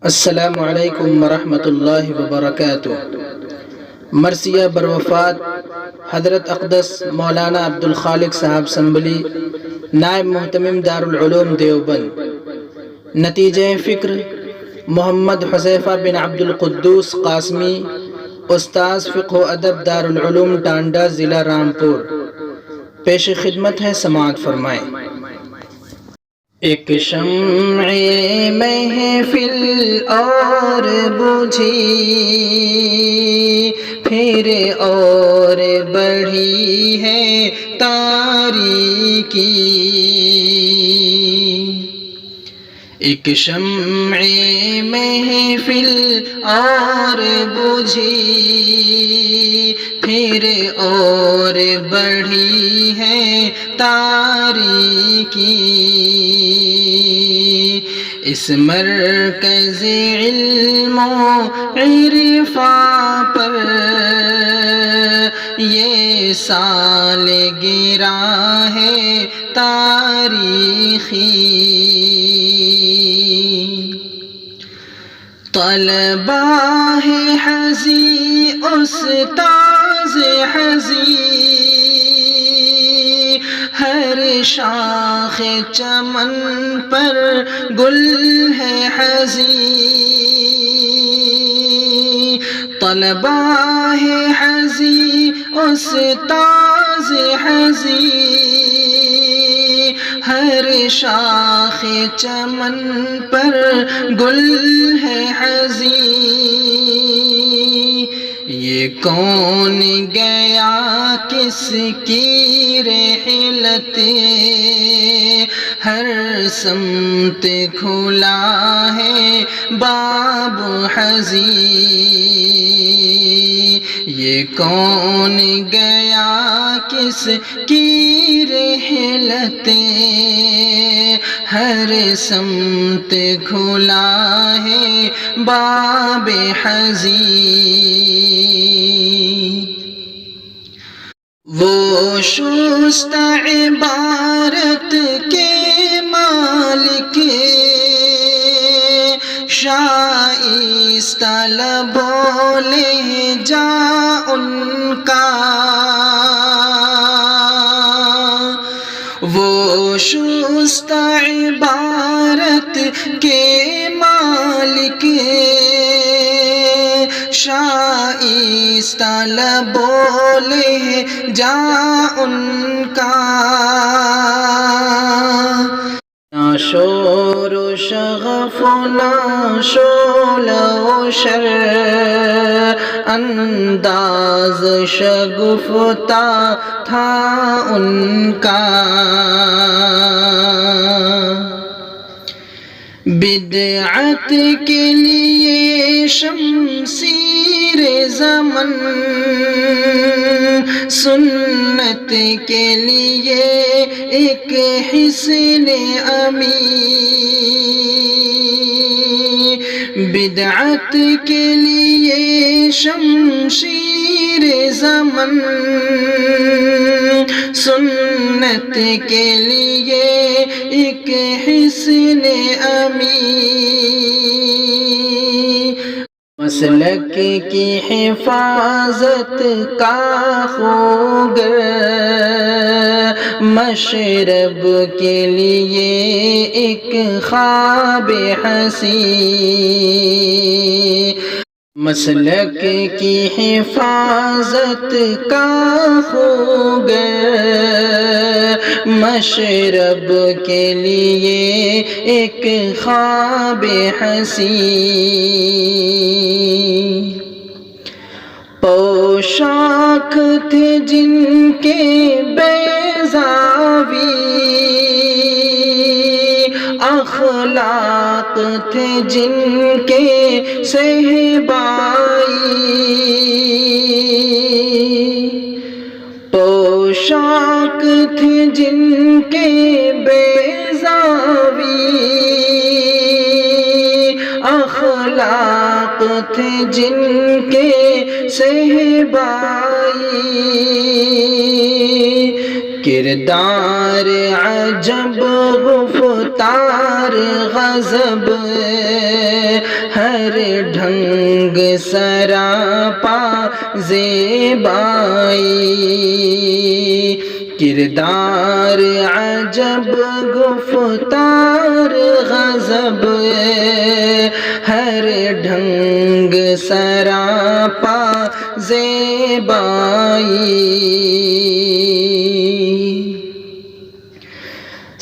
السلام علیکم ورحمۃ اللہ وبرکاتہ۔ مرثیہ بروفات حضرت اقدس مولانا عبدالخالق صاحب سنبھلی، نائب محتمم دارالعلوم دیوبند۔ نتیجہ فکر محمد حذیفہ بن عبدالقدوس قاسمی، استاذ فقہ و ادب دارالعلوم ٹانڈہ، ضلع رامپور۔ پیش خدمت ہے، سماعت فرمائیں۔ ایک شمع محفل اور بجھی، پھر اور بڑھی ہے تاریکی۔ ایک شمع محفل اور بجھی، پھر اور بڑھی ہے تاریکی۔ اس مرکز علم و عرفاں پر یہ سال گراں ہے تاریخی۔ طلبہ ہے حزی استاذ حزی، ہر شاخ چمن پر گل ہے حزی۔ طلبہ ہے حزی استاذ حزی، ہر شاخ چمن پر گل ہے حزی۔ یہ کون گیا کس کی رحلت، ہر سمت کھلا ہے باب حزی۔ یہ کون گیا کس کی رحلت، ہر سمت کھلا ہے باب حزی۔ وہ شست عبارت کے مالک، شائستہ لب و لہجہ ان کا۔ وہ شست عبارت کے مالک، شائستہ لب و لہجہ ان کا۔ نہ شور و شغف نہ شعلہ و شر، انداز شگفتہ تھا ان کا۔ بدعت کے لیے شمشیر زمن، سنت کے لیے ایک حصن امی۔ بدعت کے لیے شمشیر زمن، سنت کے لیے ایک حصن امی۔ مسلک کی حفاظت کا خوگر، مشرب کے لیے ایک خواب حسین۔ مسلک کی حفاظت کا خوگر، مشرب کے لیے ایک خواب حسین۔ پوشاک تھے جن کے بیضاوی، اخلاق تھے جن کے صحبائی۔ پوشاک تھے جن کے بیضاوی، اخلاق تھے جن کے صحبائی۔ کردار عجب غفتار غضب ہر ڈھنگ سراپا زیبائی، کردار عجب گفتار غضب، ہر ڈھنگ سراپا زیبائی،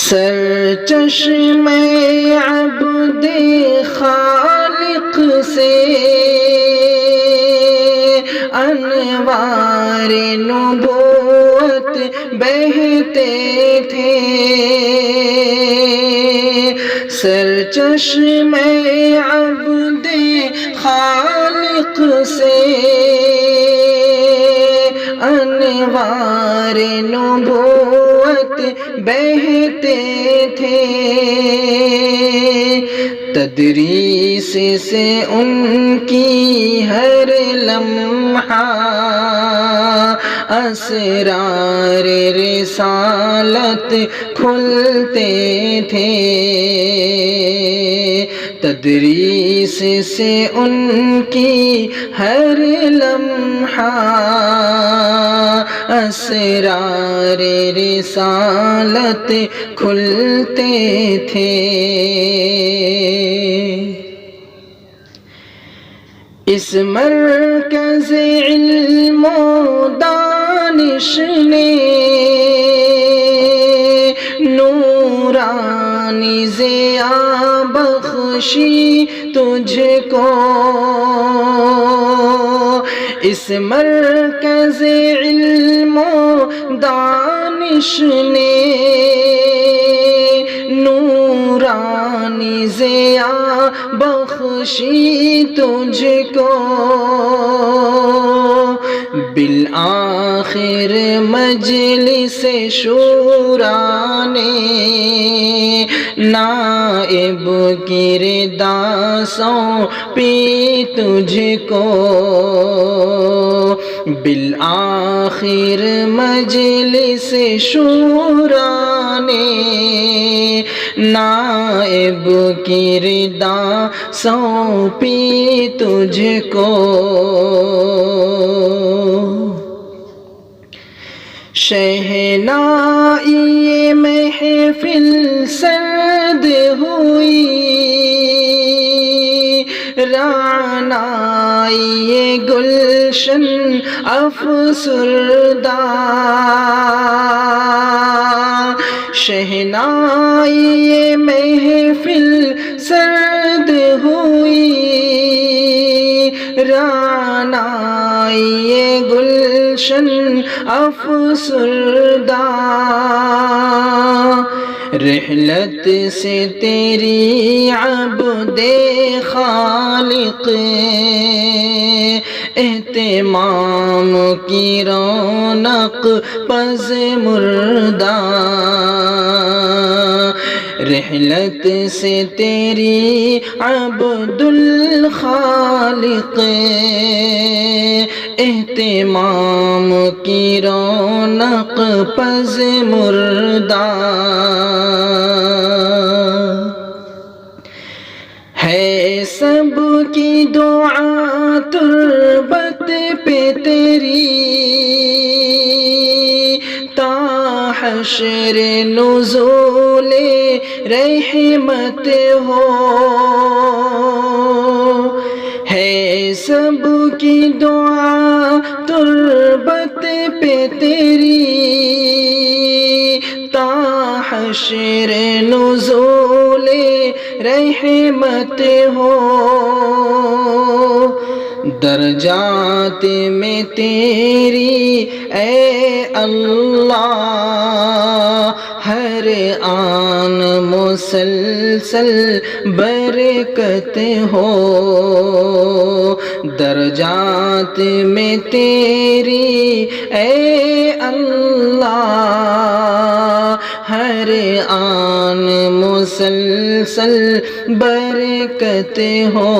سرچشمہ عبد خالق سے انوار نبوت بہتے تھے، سرچشمہ عبد خالق سے انوار نبوت بہتے تھے، تدریس سے ان کی ہر لمحہ اسرار رسالت کھلتے تھے، تدریس سے ان کی ہر لمحہ اسرار رسالت کھلتے تھے، اس مرکز علم و دانش نے نورانی ضیا بخشی تجھ کو، اس مرکز علم و دانش نے نورانی ضیا بخشی تجھ کو، بالآخر مجلس شورا نے نائب کردہ سونپی تجھ کو، بالآخر مجلس شورا نے نائب کردہ سونپی تجھ کو، شہنائی محفل سرد ہوئی، رعنائی گلشن افسردہ، شہنائی محفل سرد ہوئی، رعنائی گلشن افسردہ، رحلت سے تیری عبد خالق اہتمام کی رونق پز مردہ، رحلت سے تیری عبدالخالق اہتمام کی رونق پز مردہ، ہے سب کی دعا تربت پہ تیری، تا حشر نزول رحمت ہو، ہے سب کی دعا تربت پہ تیری، تا حشر نزول رحمت ہو، درجات میں تیری اے اللہ ہر آن مسلسل برکت ہو، درجات میں تیری اے اللہ ہر آن مسلسل برکت ہو،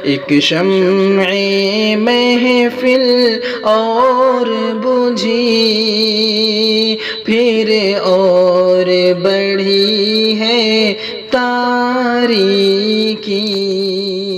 ایک شمع محفل اور بجھی پھر اور بڑھی ہے تاریکی، کی